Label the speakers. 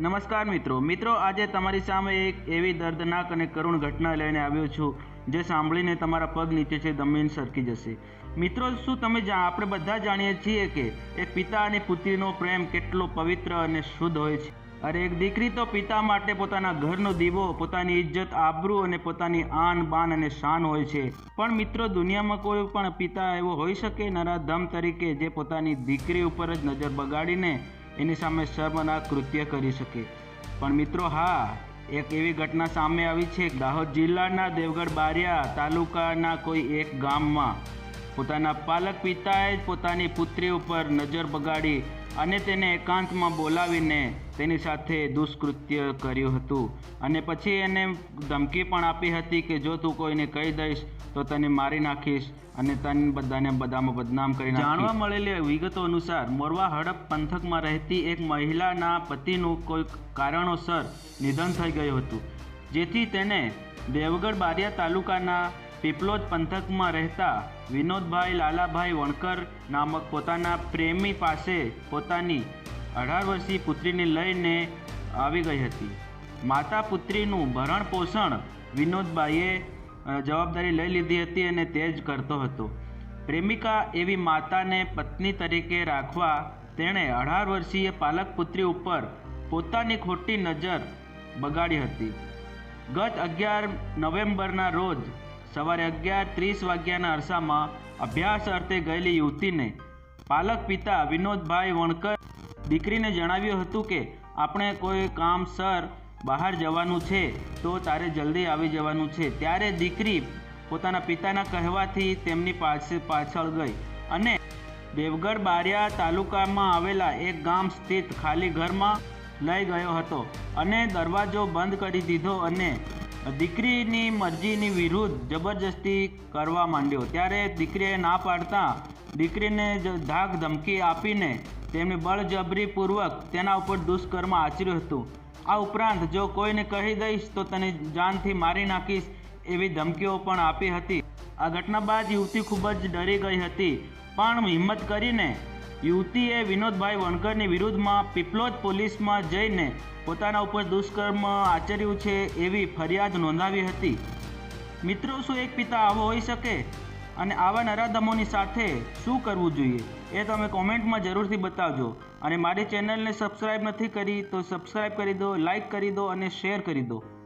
Speaker 1: નમસ્કાર મિત્રો આજે તમારી સામે એક એવી દર્દનાક અને કરુણ ઘટના લઈને આવ્યો છું જે સાંભળીને તમારા પગ નીચેથી જમીન સરકી જશે। મિત્રો, શું તમે આપણે બધા જાણીએ છીએ કે એક પિતા અને પુત્રીનો પ્રેમ કેટલો પવિત્ર અને શુદ્ધ હોય છે। અરે એક દીકરી તો પિતા માટે પોતાના ઘરનો દીવો, પોતાની ઇજ્જત, આબરૂ અને પોતાની આન બાન અને શાન હોય છે। પણ મિત્રો, દુનિયામાં કોઈ પણ પિતા એવો હોઈ શકે નરાધમ તરીકે જે પોતાની દીકરી ઉપર જ નજર બગાડીને એની સામે શર્મનાક કૃત્ય કરી શકે। પણ મિત્રો, હા, એક એવી ઘટના સામે આવી છે। દાહોદ જિલ્લાના દેવગઢ બારિયા તાલુકાના કોઈ એક ગામમાં પોતાના પાલક પિતાએ જ પોતાની પુત્રી ઉપર નજર બગાડી અને તેને એકાંતમાં બોલાવીને તેની સાથે દુષ્કૃત્ય કર્યું હતું અને પછી એને ધમકી પણ આપી હતી કે જો તું કોઈને કહી દઈશ તો તને મારી નાખીશ અને તને બધામાં બદનામ કરી નાખીશ। જાણવા મળેલી વિગતો અનુસાર મોરવા હડપ પંથકમાં રહેતી એક મહિલાના પતિનું કોઈ કારણોસર નિધન થઈ ગયું હતું, જેથી તેને દેવગઢ બારિયા તાલુકાના પીપલોદ પંથકમાં રહેતા વિનોદભાઈ લાલાભાઈ વણકર નામક પોતાના પ્રેમી પાસે પોતાની 18 વર્ષીય પુત્રીને લઈને આવી ગઈ હતી। માતા પુત્રીનું ભરણ પોષણ વિનોદભાઈએ જવાબદારી લઈ લીધી હતી અને તે જ કરતો હતો। પ્રેમિકા એવી માતાને પત્ની તરીકે રાખવા તેણે 18 વર્ષીય પાલક પુત્રી ઉપર પોતાની ખોટી નજર બગાડી હતી। ગત 11 નવેમ્બરના રોજ સવારે 11:30 વાગ્યાના અરસામાં અભ્યાસ અર્થે ગયેલી યુવતીને પાલક પિતા વિનોદભાઈ વણકર દીકરીને જણાવ્યું હતું કે આપણે કોઈ કામસર બહાર જવાનું છે તો તારે જલ્દી આવી જવાનું છે। ત્યારે દીકરી પોતાના પિતાના કહેવાથી તેમની પાછળ ગઈ અને દેવગઢ બારિયા તાલુકામાં આવેલા એક ગામ સ્થિત ખાલી ઘરમાં લઈ ગયો હતો અને દરવાજો બંધ કરી દીધો અને દીકરીની મરજીની વિરુદ્ધ જબરજસ્તી કરવા માંડ્યો। ત્યારે દીકરીએ ના પાડતા દીકરીને ધાક ધમકી આપીને તેમને બળજબરીપૂર્વક તેના ઉપર દુષ્કર્મ આચર્યું હતું। આ ઉપરાંત જો કોઈને કહી દઈશ તો તને જાનથી મારી નાખીશ એવી ધમકીઓ પણ આપી હતી। આ ઘટના બાદ યુવતી ખૂબ જ ડરી ગઈ હતી, પણ હિંમત કરીને યુવતીએ વિનોદભાઈ વણકરની વિરુદ્ધમાં પીપલોદ પોલીસમાં જઈને પોતાના ઉપર દુષ્કર્મ આચર્યું છે એવી ફરિયાદ નોંધાવી હતી। મિત્રો, શું એક પિતા આવો હોઈ શકે અને આવા નરાધમોની સાથે શું કરવું જોઈએ એ તમે કોમેન્ટમાં જરૂરથી બતાવજો અને મારી ચેનલને સબસ્ક્રાઈબ નથી કરી તો સબસ્ક્રાઈબ કરી દો, લાઈક કરી દો અને શેર કરી દો।